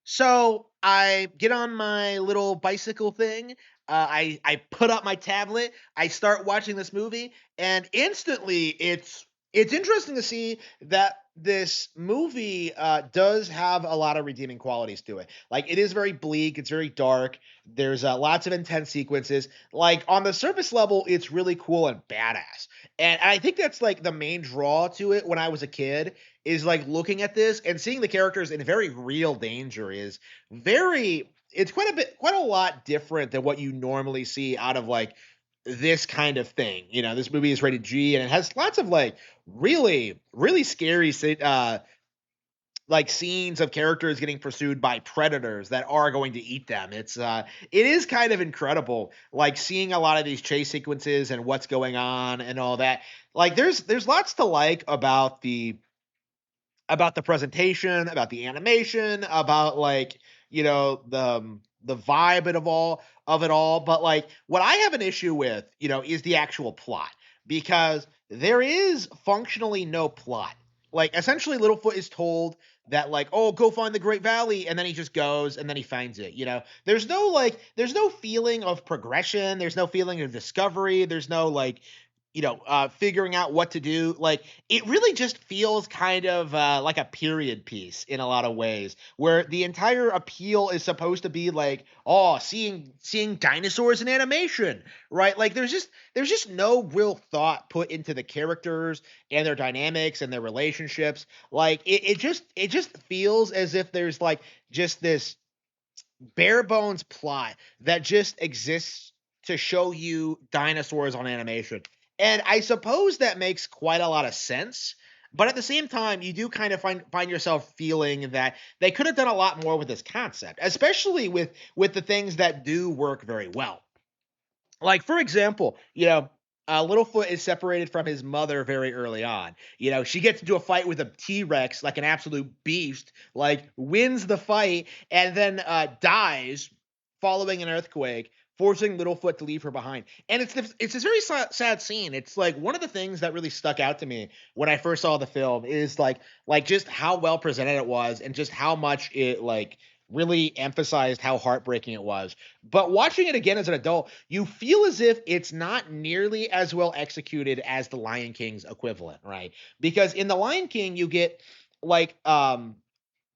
So I get on my little bicycle thing. I put up my tablet. I start watching this movie, and instantly it's interesting to see that this movie does have a lot of redeeming qualities to it. Like it is very bleak. It's very dark. There's lots of intense sequences. Like on the surface level, it's really cool and badass. And I think that's like the main draw to it when I was a kid is like looking at this and seeing the characters in very real danger is very it's quite a lot different than what you normally see out of like this kind of thing. You know, this movie is rated G and it has lots of like really scary like scenes of characters getting pursued by predators that are going to eat them. It is kind of incredible like seeing a lot of these chase sequences and what's going on and all that. Like there's lots to like about the presentation, about the animation, about like, the vibe of it all. But like what I have an issue with, is the actual plot because there is functionally no plot. Like essentially Littlefoot is told that like, oh, go find the Great Valley, and then he just goes and then he finds it. There's no feeling of progression, there's no feeling of discovery, there's no like figuring out what to do. Like it really just feels kind of like a period piece in a lot of ways, where the entire appeal is supposed to be like, oh, seeing dinosaurs in animation, right? Like there's just no real thought put into the characters and their dynamics and their relationships. Like it just feels as if there's like just this bare bones plot that just exists to show you dinosaurs on animation. And I suppose that makes quite a lot of sense. But at the same time, you do kind of find yourself feeling that they could have done a lot more with this concept, especially with the things that do work very well. Like for example, Littlefoot is separated from his mother very early on. She gets into a fight with a T Rex, like an absolute beast, like wins the fight, and then dies following an earthquake, forcing Littlefoot to leave her behind. And it's this very sad scene. It's like one of the things that really stuck out to me when I first saw the film is like just how well presented it was, and just how much it like really emphasized how heartbreaking it was. But watching it again as an adult, you feel as if it's not nearly as well executed as the Lion King's equivalent, right? Because in the Lion King, you get like a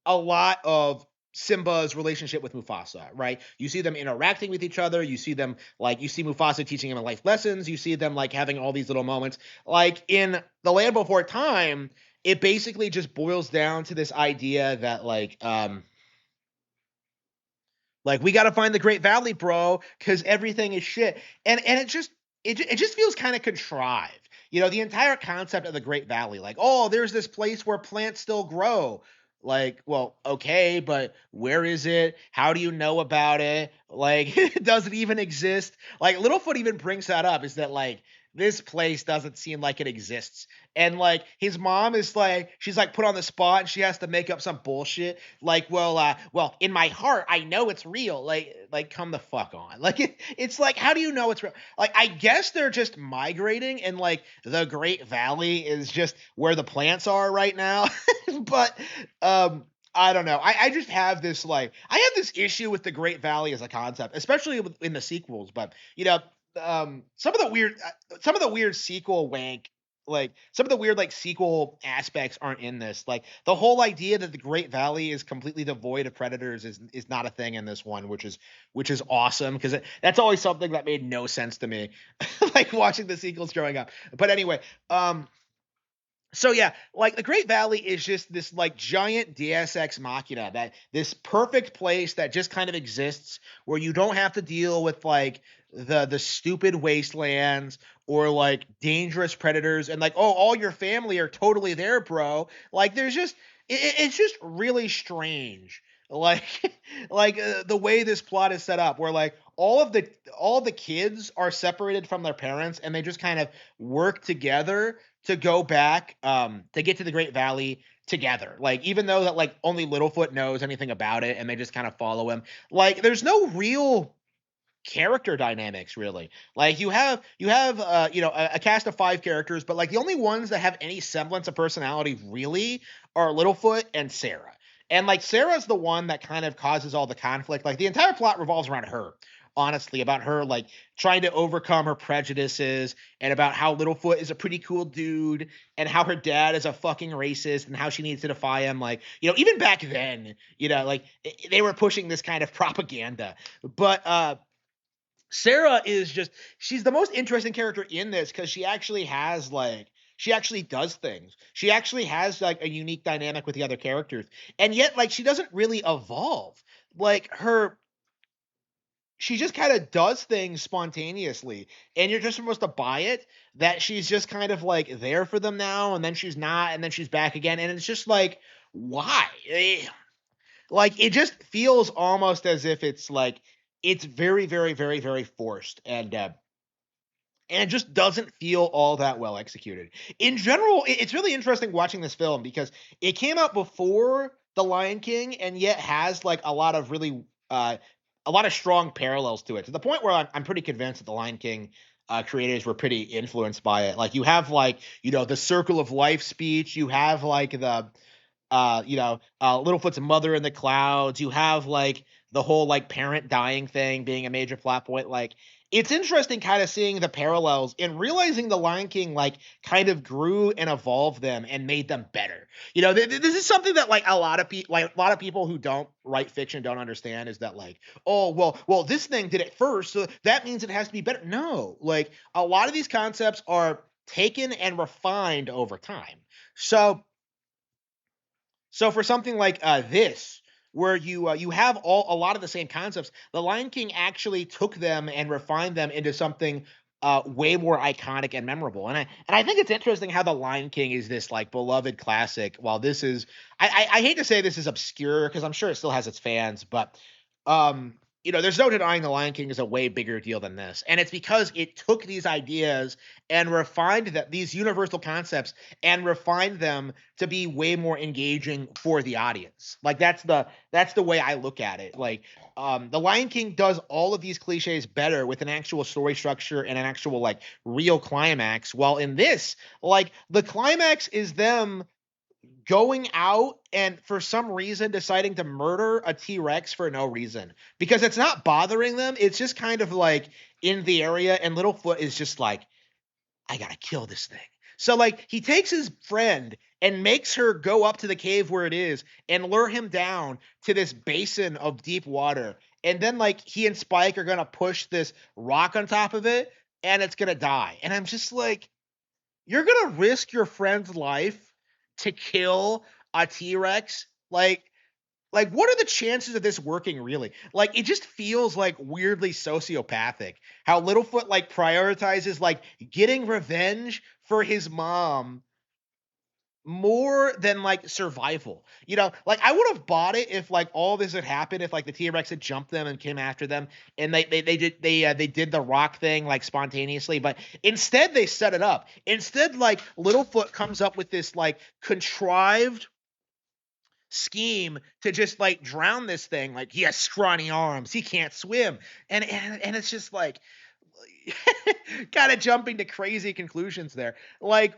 lot of Simba's relationship with Mufasa, right? You see them interacting with each other. You see them like you see Mufasa teaching him life lessons. You see them like having all these little moments. Like in The Land Before Time, it basically just boils down to this idea that like we got to find the Great Valley, bro, because everything is shit. And it just feels kind of contrived. The entire concept of the Great Valley, like, oh, there's this place where plants still grow. Like, well, okay, but where is it? How do you know about it? Like, does it even exist? Like, Littlefoot even brings that up, is that like this place doesn't seem like it exists. And like his mom is like, she's like put on the spot and she has to make up some bullshit. Like, well, in my heart, I know it's real. Like come the fuck on. Like it's like, how do you know it's real? Like, I guess they're just migrating and like the Great Valley is just where the plants are right now. But I don't know. I just have this like I have this issue with the Great Valley as a concept, especially in the sequels. But some of the weird sequel wank, like some of the weird like sequel aspects aren't in this. Like the whole idea that the Great Valley is completely devoid of predators is not a thing in this one, which is awesome because that's always something that made no sense to me, like watching the sequels growing up. But anyway, so yeah, like the Great Valley is just this like giant Deus Ex Machina, that this perfect place that just kind of exists where you don't have to deal with like the stupid wastelands or like dangerous predators, and like, oh, all your family are totally there, bro. Like there's just it's just really strange. Like the way this plot is set up, where like all the kids are separated from their parents and they just kind of work together to go back to get to the Great Valley together. Like even though that like only Littlefoot knows anything about it and they just kind of follow him. Like there's no real character dynamics really. Like you have a cast of 5 characters, but like the only ones that have any semblance of personality really are Littlefoot and Sarah. And like Sarah's the one that kind of causes all the conflict. Like the entire plot revolves around her, honestly, about her like trying to overcome her prejudices and about how Littlefoot is a pretty cool dude and how her dad is a fucking racist and how she needs to defy him. Like, even back then, like they were pushing this kind of propaganda. But Sarah is just she's the most interesting character in this because she actually does things. She actually has like a unique dynamic with the other characters. And yet like she doesn't really evolve. Like her she just kind of does things spontaneously and you're just supposed to buy it that she's just kind of like there for them now and then she's not and then she's back again and it's just like why? Like it just feels almost as if it's very very very very forced and it just doesn't feel all that well executed. In general, it's really interesting watching this film because it came out before The Lion King and yet has like a lot of strong parallels to it, to the point where I'm pretty convinced that The Lion King creators were pretty influenced by it. Like you have like, the circle of life speech, you have like Littlefoot's mother in the clouds. You have like the whole like parent dying thing being a major plot point. Like it's interesting kind of seeing the parallels and realizing the Lion King like kind of grew and evolved them and made them better. This is something that like a lot of people who don't write fiction don't understand is that like, oh, well, this thing did it first, so that means it has to be better. No, like a lot of these concepts are taken and refined over time. So for something like this, where you have a lot of the same concepts, The Lion King actually took them and refined them into something way more iconic and memorable. And I think it's interesting how The Lion King is this like beloved classic, while this is I hate to say this is obscure because I'm sure it still has its fans, but there's no denying The Lion King is a way bigger deal than this. And it's because it took these ideas and refined these universal concepts and refined them to be way more engaging for the audience. Like that's the way I look at it. Like The Lion King does all of these cliches better with an actual story structure and an actual like real climax. While in this, like the climax is them going out and for some reason deciding to murder a T-Rex for no reason because it's not bothering them. It's just kind of like in the area and Littlefoot is just like, I gotta kill this thing. So like he takes his friend and makes her go up to the cave where it is and lure him down to this basin of deep water. And then like he and Spike are gonna push this rock on top of it and it's gonna die. And I'm just like, you're gonna risk your friend's life to kill a T-Rex? Like what are the chances of this working really? Like it just feels like weirdly sociopathic how Littlefoot like prioritizes like getting revenge for his mom more than like survival. Like I would have bought it if like all this had happened if like the T-Rex had jumped them and came after them and they did the rock thing like spontaneously, but instead they set it up. Instead like Littlefoot comes up with this like contrived scheme to just like drown this thing. Like he has scrawny arms, he can't swim. And it's just like kind of jumping to crazy conclusions there. Like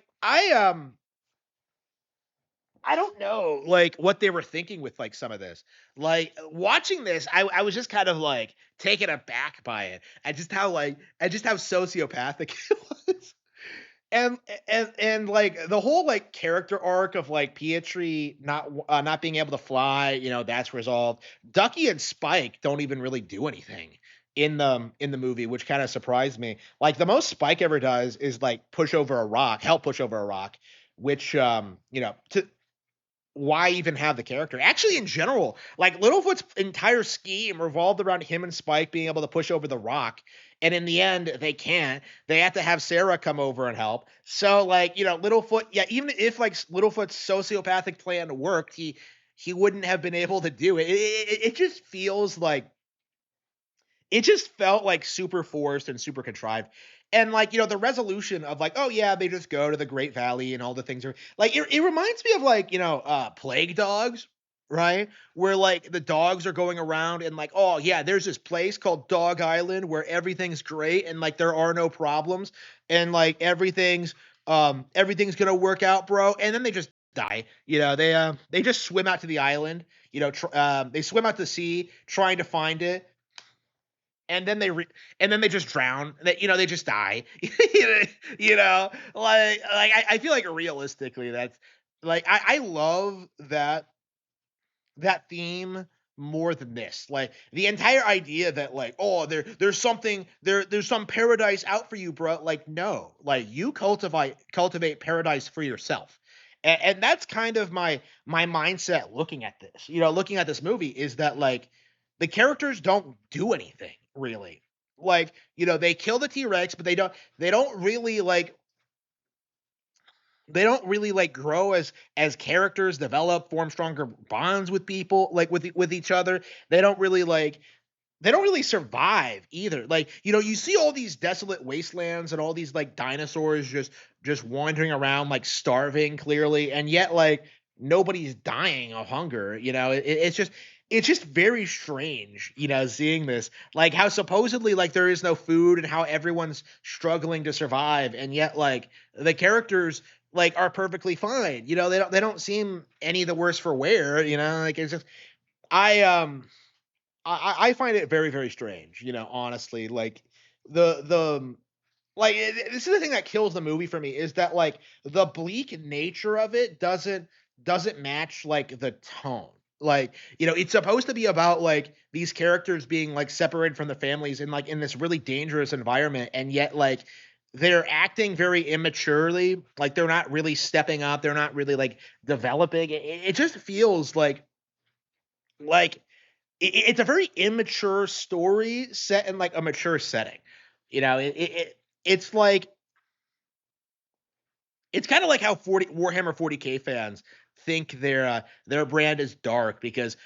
I don't know, like, what they were thinking with, like, some of this. Like, watching this, I was just kind of, like, taken aback by it, and just how sociopathic it was. And like, the whole, like, character arc of, like, Pietri not being able to fly, that's resolved. Ducky and Spike don't even really do anything in the movie, which kinda surprised me. Like, the most Spike ever does is, like, help push over a rock, which, to why even have the character? Actually, in general, like Littlefoot's entire scheme revolved around him and Spike being able to push over the rock. And in the end, they can't. They have to have Sarah come over and help. So, like, Littlefoot, yeah, even if like Littlefoot's sociopathic plan worked, he wouldn't have been able to do it. It just feels like it just felt like super forced and super contrived. And like, the resolution of like, oh yeah, they just go to the Great Valley and all the things are like it reminds me of like, Plague Dogs, right? Where like the dogs are going around and like, oh yeah, there's this place called Dog Island where everything's great and like there are no problems and like everything's gonna work out, bro. And then they just die. They just swim out to the island. They swim out to sea trying to find it, and then and then they just drown. They just die. I feel like realistically, that's like I love that theme more than this. Like the entire idea that like, oh, there's some paradise out for you, bro. Like, no, like you cultivate paradise for yourself. And that's kind of my mindset looking at this. Looking at this movie is that like the characters don't do anything really. Like, they kill the T-Rex, but they don't really like grow as characters, develop, form stronger bonds with people, like with each other. They don't really survive either. Like, you see all these desolate wastelands and all these like dinosaurs just wandering around like starving clearly, and yet like nobody's dying of hunger. It's just very strange, seeing this, like how supposedly like there is no food and how everyone's struggling to survive, and yet like the characters like are perfectly fine. They don't seem any the worse for wear. Like it's just I I find it very, very strange, honestly. Like the this is the thing that kills the movie for me is that like the bleak nature of it doesn't match like the tone. Like, it's supposed to be about like these characters being like separated from the families and like in this really dangerous environment, and yet like they're acting very immaturely. Like they're not really stepping up. They're not really like developing. It just feels like it's a very immature story set in like a mature setting. It's like it's kind of like how 40 Warhammer 40K fans think their brand is dark because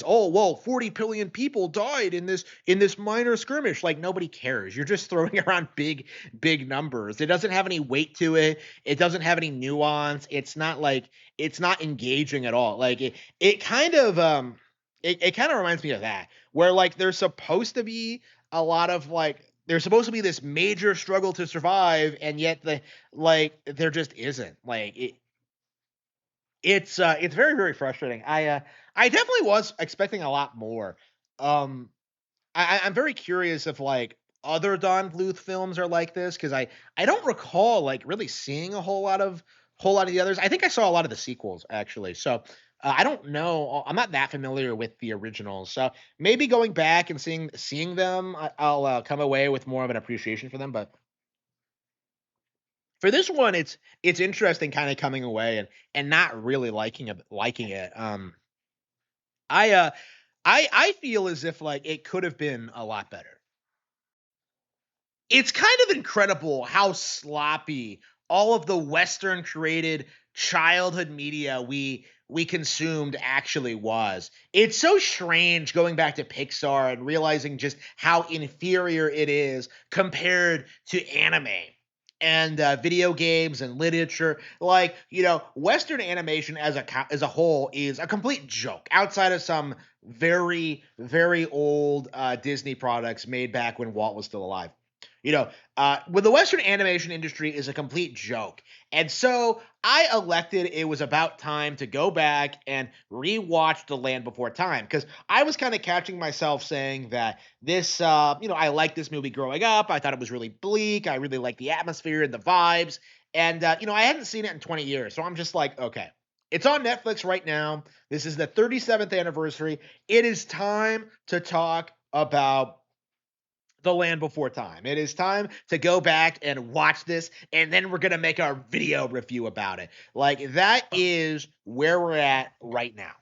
oh well 40 billion people died in this minor skirmish. Like nobody cares. You're just throwing around big numbers. It doesn't have any weight to it. It doesn't have any nuance. It's not engaging at all. Like it kind of reminds me of that, where like there's supposed to be this major struggle to survive, and yet there just isn't. Like it's very, very frustrating. I definitely was expecting a lot more. Um I'm very curious if like other Don Bluth films are like this, because I don't recall like really seeing a whole lot of the others. I think I saw a lot of the sequels actually. So I don't know. I'm not that familiar with the originals. So maybe going back and seeing them, I'll come away with more of an appreciation for them. But for this one, it's interesting, kind of coming away and not really liking it. I I feel as if like it could have been a lot better. It's kind of incredible how sloppy all of the Western created childhood media we consumed actually was. It's so strange going back to Pixar and realizing just how inferior it is compared to anime and video games and literature. Like, Western animation as a whole is a complete joke outside of some very, very old Disney products made back when Walt was still alive. When the Western animation industry is a complete joke. And so I elected it was about time to go back and rewatch The Land Before Time, because I was kind of catching myself saying that I liked this movie growing up. I thought it was really bleak. I really liked the atmosphere and the vibes. And, I hadn't seen it in 20 years. So I'm just like, okay, it's on Netflix right now. This is the 37th anniversary. It is time to talk about the Land Before Time. It is time to go back and watch this, and then we're going to make our video review about it. Like, that is where we're at right now.